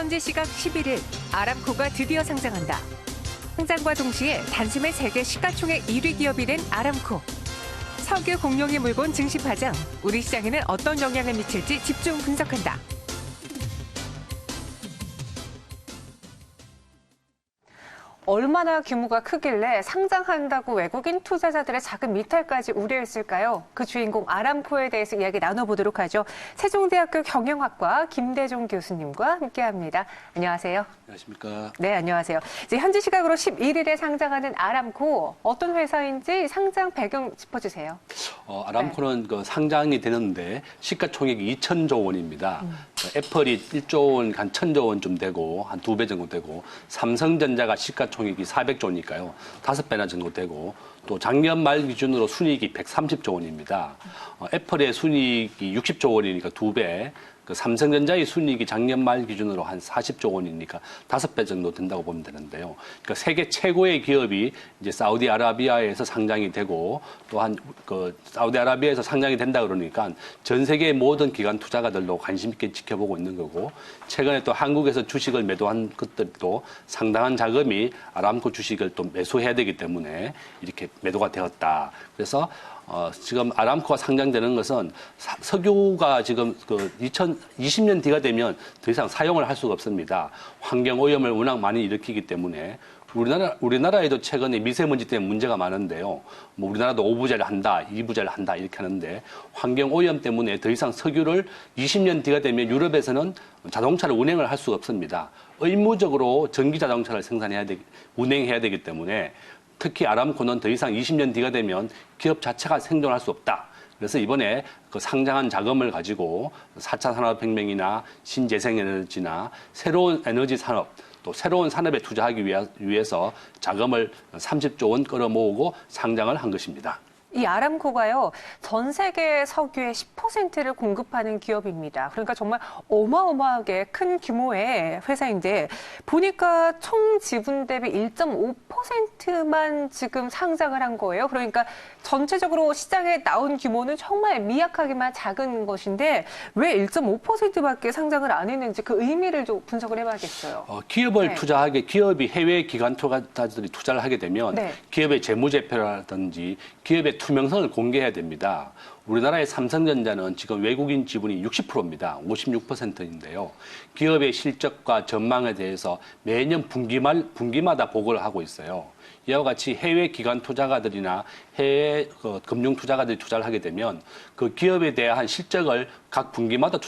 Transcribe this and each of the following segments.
현지 시각 11일 아람코가 드디어 상장한다. 상장과 동시에 단숨에 세계 시가총액 1위 기업이 된 아람코. 석유 공룡이 물고 온 증시 파장, 우리 시장에는 어떤 영향을 미칠지 집중 분석한다. 얼마나 규모가 크길래 상장한다고 외국인 투자자들의 자금 이탈까지 우려했을까요? 그 주인공 아람코에 대해서 이야기 나눠보도록 하죠. 세종대학교 경영학과 김대종 교수님과 함께합니다. 안녕하세요. 안녕하십니까. 네, 안녕하세요. 이제 현지 시각으로 11일에 상장하는 아람코, 어떤 회사인지 상장 배경 짚어주세요. 아람코는 그 상장이 되는데 시가총액이 2천조 원입니다. 애플이 1조 원, 한 1,000조 원쯤 되고 한 2배 정도 되고 삼성전자가 시가총액이 400조니까요. 5배나 정도 되고 또 작년 말 기준으로 순이익이 130조 원입니다. 애플의 순이익이 60조 원이니까 2배. 그 삼성전자의 순이익이 작년 말 기준으로 한 40조 원이니까 5배 정도 된다고 보면 되는데요. 그러니까 세계 최고의 기업이 이제 사우디아라비아에서 상장이 되고 또한 그 사우디아라비아에서 상장이 된다 그러니까 전 세계의 모든 기관 투자가들도 관심 있게 지켜보고 있는 거고 최근에 또 한국에서 주식을 매도한 것들도 상당한 자금이 아람코 주식을 또 매수해야 되기 때문에 이렇게 매도가 되었다. 그래서 지금 아람코가 상장되는 것은 석유가 지금 그 2020년 뒤가 되면 더 이상 사용을 할 수가 없습니다. 환경 오염을 워낙 많이 일으키기 때문에 우리나라에도 최근에 미세먼지 때문에 문제가 많은데요. 뭐 우리나라도 5부제를 한다, 2부제를 한다 이렇게 하는데 환경 오염 때문에 더 이상 석유를 20년 뒤가 되면 유럽에서는 자동차를 운행을 할 수가 없습니다. 의무적으로 전기 자동차를 운행해야 되기 때문에 특히 아람코는 더 이상 20년 뒤가 되면 기업 자체가 생존할 수 없다. 그래서 이번에 그 상장한 자금을 가지고 4차 산업혁명이나 신재생에너지나 새로운 에너지 산업, 또 새로운 산업에 투자하기 위해서 자금을 30조 원 끌어모으고 상장을 한 것입니다. 이 아람코가요, 전 세계 석유의 10%를 공급하는 기업입니다. 그러니까 정말 어마어마하게 큰 규모의 회사인데, 보니까 총 지분 대비 1.5%만 지금 상장을 한 거예요. 그러니까 전체적으로 시장에 나온 규모는 정말 미약하게만 작은 것인데, 왜 1.5%밖에 상장을 안 했는지 그 의미를 좀 분석을 해봐야겠어요. 기업을 기업이 해외 기관 투자자들이 투자를 하게 되면 기업의 재무제표라든지 기업의 투명성을 공개해야 됩니다. 우리나라의 삼성전자는 지금 외국인 지분이 60%입니다. 56%인데요. 기업의 실적과 전망에 대해서 매년 분기마다 보고를 하고 있어요. 이와 같이 해외 기관 투자가들이나 해외 금융 투자가들이 투자를 하게 되면 그 기업에 대한 실적을 각 분기마다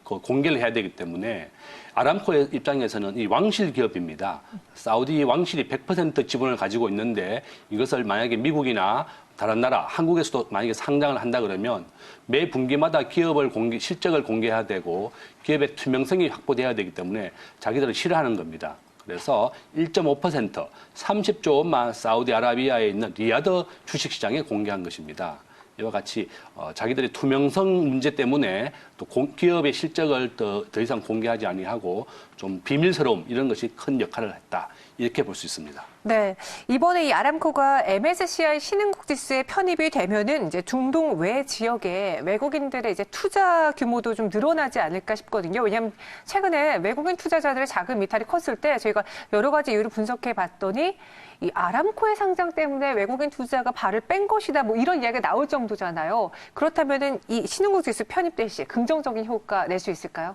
공개를 해야 되기 때문에 아람코의 입장에서는 이 왕실 기업입니다. 사우디 왕실이 100% 지분을 가지고 있는데 이것을 만약에 미국이나 다른 나라, 한국에서도 만약에 상장을 한다 그러면 매 분기마다 실적을 공개해야 되고 기업의 투명성이 확보돼야 되기 때문에 자기들은 싫어하는 겁니다. 그래서 1.5%, 30조 원만 사우디아라비아에 있는 리야드 주식시장에 공개한 것입니다. 이와 같이 자기들의 투명성 문제 때문에 또 기업의 실적을 더 이상 공개하지 아니하고 좀 비밀스러움 이런 것이 큰 역할을 했다. 이렇게 볼 수 있습니다. 네, 이번에 이 아람코가 MSCI 신흥국 지수에 편입이 되면은 이제 중동 외 지역에 외국인들의 이제 투자 규모도 좀 늘어나지 않을까 싶거든요. 왜냐하면 최근에 외국인 투자자들의 자금 이탈이 컸을 때 저희가 여러 가지 이유를 분석해 봤더니 이 아람코의 상장 때문에 외국인 투자가 발을 뺀 것이다. 뭐 이런 이야기가 나올 정도잖아요. 그렇다면은 이 신흥국 지수 편입될 시 긍정적인 효과 낼 수 있을까요?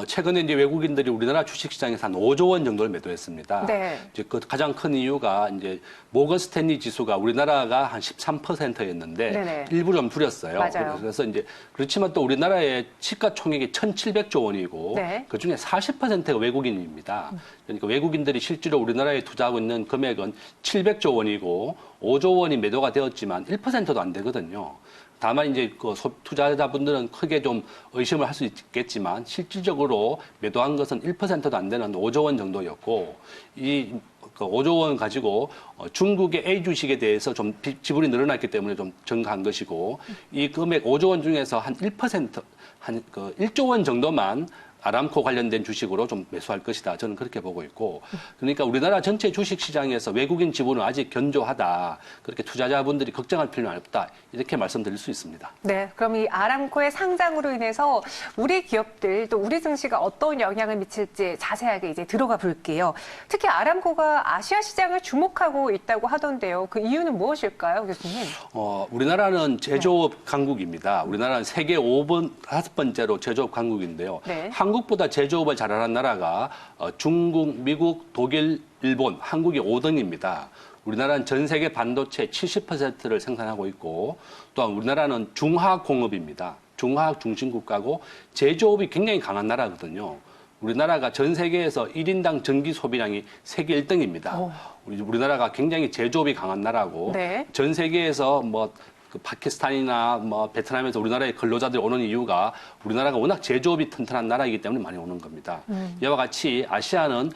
최근에 이제 외국인들이 우리나라 주식시장에서 한 5조 원 정도를 매도했습니다. 네. 이제 그 가장 큰 이유가 이제 모건 스탠리 지수가 우리나라가 한 13%였는데 일부 좀 줄였어요. 맞아요. 그래서 이제 그렇지만 또 우리나라의 시가총액이 1,700조 원이고 그 중에 40%가 외국인입니다. 그러니까 외국인들이 실제로 우리나라에 투자하고 있는 금액은 700조 원이고 5조 원이 매도가 되었지만 1%도 안 되거든요. 다만 이제 그 투자자분들은 크게 좀 의심을 할 수 있겠지만 실질적으로 매도한 것은 1%도 안 되는 5조 원 정도였고 이 5조 원 가지고 중국의 A 주식에 대해서 좀 지분이 늘어났기 때문에 좀 증가한 것이고 이 금액 5조 원 중에서 한 1%, 한 1조 원 정도만 아람코 관련된 주식으로 좀 매수할 것이다. 저는 그렇게 보고 있고, 그러니까 우리나라 전체 주식 시장에서 외국인 지분은 아직 견조하다. 그렇게 투자자분들이 걱정할 필요는 없다. 이렇게 말씀드릴 수 있습니다. 네, 그럼 이 아람코의 상장으로 인해서 우리 기업들 또 우리 증시가 어떤 영향을 미칠지 자세하게 이제 들어가 볼게요. 특히 아람코가 아시아 시장을 주목하고 있다고 하던데요. 그 이유는 무엇일까요, 교수님? 우리나라는 제조업 강국입니다. 우리나라는 세계 5번째로 제조업 강국인데요. 네. 한국보다 제조업을 잘하는 나라가 중국, 미국, 독일, 일본, 한국이 5등입니다. 우리나라는 전 세계 반도체 70%를 생산하고 있고, 또한 우리나라는 중화학공업입니다. 중화학 중심 국가고 제조업이 굉장히 강한 나라거든요. 우리나라가 전 세계에서 1인당 전기 소비량이 세계 1등입니다. 우리나라가 굉장히 제조업이 강한 나라고, 네. 전 세계에서 그 파키스탄이나 베트남에서 우리나라에 근로자들이 오는 이유가 우리나라가 워낙 제조업이 튼튼한 나라이기 때문에 많이 오는 겁니다. 이와 같이 아시아는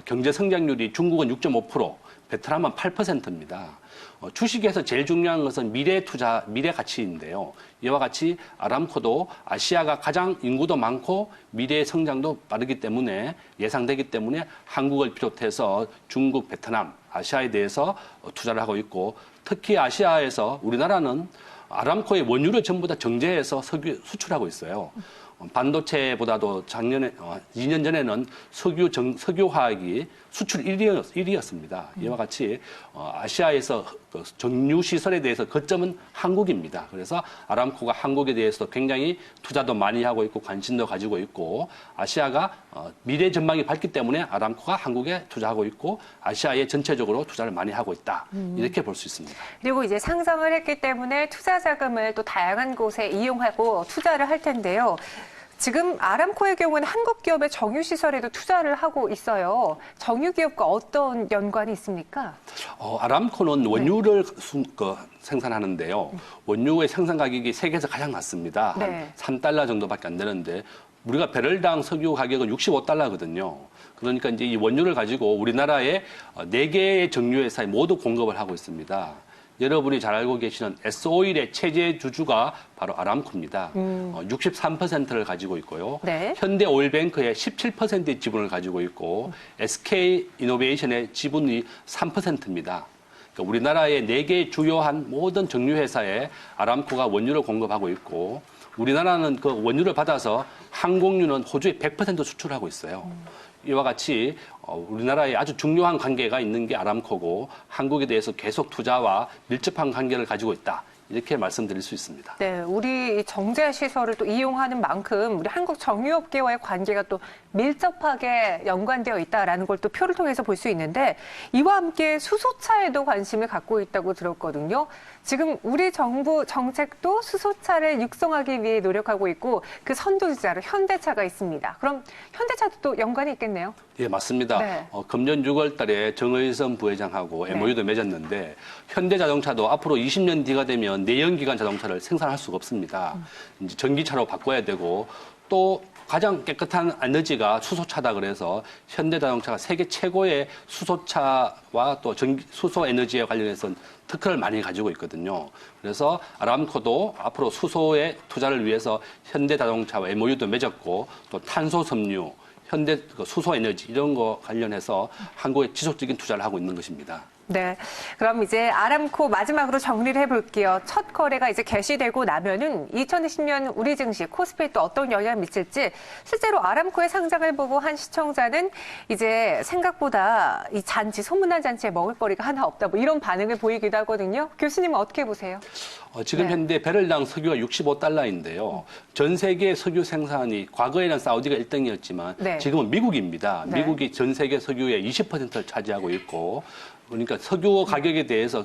경제 성장률이 중국은 6.5%, 베트남은 8%입니다. 주식에서 제일 중요한 것은 미래 투자, 미래 가치인데요. 이와 같이 아람코도 아시아가 가장 인구도 많고 미래의 성장도 빠르기 때문에 예상되기 때문에 한국을 비롯해서 중국, 베트남, 아시아에 대해서 투자를 하고 있고, 특히 아시아에서 우리나라는 아람코의 원유를 전부 다 정제해서 석유 수출하고 있어요. 반도체보다도 작년에, 2년 전에는 석유화학이 수출 1위였습니다. 이와 같이 아시아에서 정유 시설에 대해서 거점은 한국입니다. 그래서 아람코가 한국에 대해서 굉장히 투자도 많이 하고 있고 관심도 가지고 있고, 아시아가 미래 전망이 밝기 때문에 아람코가 한국에 투자하고 있고 아시아에 전체적으로 투자를 많이 하고 있다. 이렇게 볼 수 있습니다. 그리고 이제 상장을 했기 때문에 투자 자금을 또 다양한 곳에 이용하고 투자를 할 텐데요. 지금 아람코의 경우는 한국 기업의 정유 시설에도 투자를 하고 있어요. 정유 기업과 어떤 연관이 있습니까? 아람코는 원유를 생산하는데요. 원유의 생산 가격이 세계에서 가장 낮습니다. 네. 한 3달러 정도밖에 안 되는데, 우리가 배럴당 석유 가격은 65달러거든요. 그러니까 이제 이 원유를 가지고 우리나라의 4개의 정유회사에 모두 공급을 하고 있습니다. 여러분이 잘 알고 계시는 S오일의 체제 주주가 바로 아람코입니다. 63%를 가지고 있고요. 네. 현대오일뱅크의 17%의 지분을 가지고 있고, SK이노베이션의 지분이 3%입니다. 그러니까 우리나라의 4개의 주요한 모든 정유회사에 아람코가 원유를 공급하고 있고, 우리나라는 그 원유를 받아서 항공유는 호주에 100% 수출하고 있어요. 이와 같이 우리나라에 아주 중요한 관계가 있는 게 아람코고, 한국에 대해서 계속 투자와 밀접한 관계를 가지고 있다. 이렇게 말씀드릴 수 있습니다. 네, 우리 정제 시설을 또 이용하는 만큼 우리 한국 정유업계와의 관계가 또 밀접하게 연관되어 있다라는 걸 또 표를 통해서 볼 수 있는데, 이와 함께 수소차에도 관심을 갖고 있다고 들었거든요. 지금 우리 정부 정책도 수소차를 육성하기 위해 노력하고 있고, 그 선두주자로 현대차가 있습니다. 그럼 현대차도 또 연관이 있겠네요. 예, 맞습니다. 네. 금년 6월 달에 정의선 부회장하고 네. MOU도 맺었는데, 현대자동차도 앞으로 20년 뒤가 되면 내연기관 자동차를 생산할 수가 없습니다. 이제 전기차로 바꿔야 되고, 또 가장 깨끗한 에너지가 수소차다 그래서 현대자동차가 세계 최고의 수소차와 또 수소 에너지에 관련해서 특허를 많이 가지고 있거든요. 그래서 아람코도 앞으로 수소의 투자를 위해서 현대자동차와 MOU도 맺었고, 또 탄소섬유, 현대 수소 에너지 이런 거 관련해서 한국에 지속적인 투자를 하고 있는 것입니다. 네. 그럼 이제 아람코 마지막으로 정리를 해볼게요. 첫 거래가 이제 개시되고 나면은 2020년 우리 증시 코스피에 또 어떤 영향을 미칠지, 실제로 아람코의 상장을 보고 한 시청자는 이제 생각보다 이 잔치, 소문난 잔치에 먹을거리가 하나 없다, 뭐 이런 반응을 보이기도 하거든요. 교수님은 어떻게 보세요? 지금 네. 현재 배럴당 석유가 65달러인데요. 전 세계 석유 생산이 과거에는 사우디가 1등이었지만 네. 지금은 미국입니다. 네. 미국이 전 세계 석유의 20%를 차지하고 있고, 그러니까 석유 가격에 대해서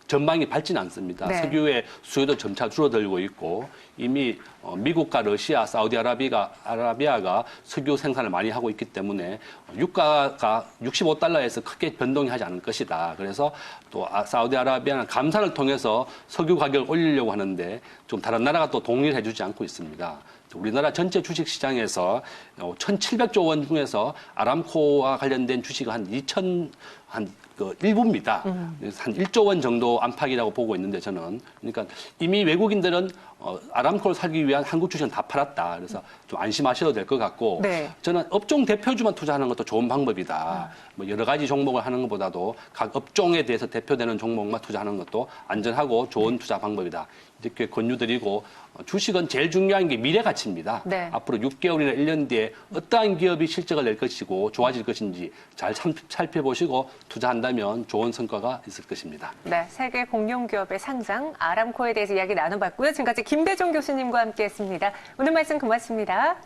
전망이 밝지는 않습니다. 네. 석유의 수요도 점차 줄어들고 있고, 이미 미국과 러시아, 사우디아라비아가 석유 생산을 많이 하고 있기 때문에 유가가 65달러에서 크게 변동이 하지 않을 것이다. 그래서 또 사우디아라비아는 감사를 통해서 석유 가격을 올리려고 하는데 좀 다른 나라가 또 동의를 해주지 않고 있습니다. 우리나라 전체 주식 시장에서 1,700조 원 중에서 아람코와 관련된 주식은 한 그 일부입니다. 그래서 한 1조 원 정도 안팎이라고 보고 있는데 저는 그러니까 이미 외국인들은 아람코를 살기 위한 한국 주식은 다 팔았다. 그래서 좀 안심하셔도 될 것 같고 네. 저는 업종 대표주만 투자하는 것도 좋은 방법이다. 뭐 여러 가지 종목을 하는 것보다도 각 업종에 대해서 대표되는 종목만 투자하는 것도 안전하고 좋은 투자 방법이다. 이렇게 권유드리고 주식은 제일 중요한 게 미래 가치입니다. 네. 앞으로 6개월이나 1년 뒤에 어떠한 기업이 실적을 낼 것이고 좋아질 것인지 잘 살펴보시고 투자한다면 좋은 성과가 있을 것입니다. 네, 세계 공룡 기업의 상장 아람코에 대해서 이야기 나눠봤고요. 지금까지 김대중 교수님과 함께했습니다. 오늘 말씀 고맙습니다.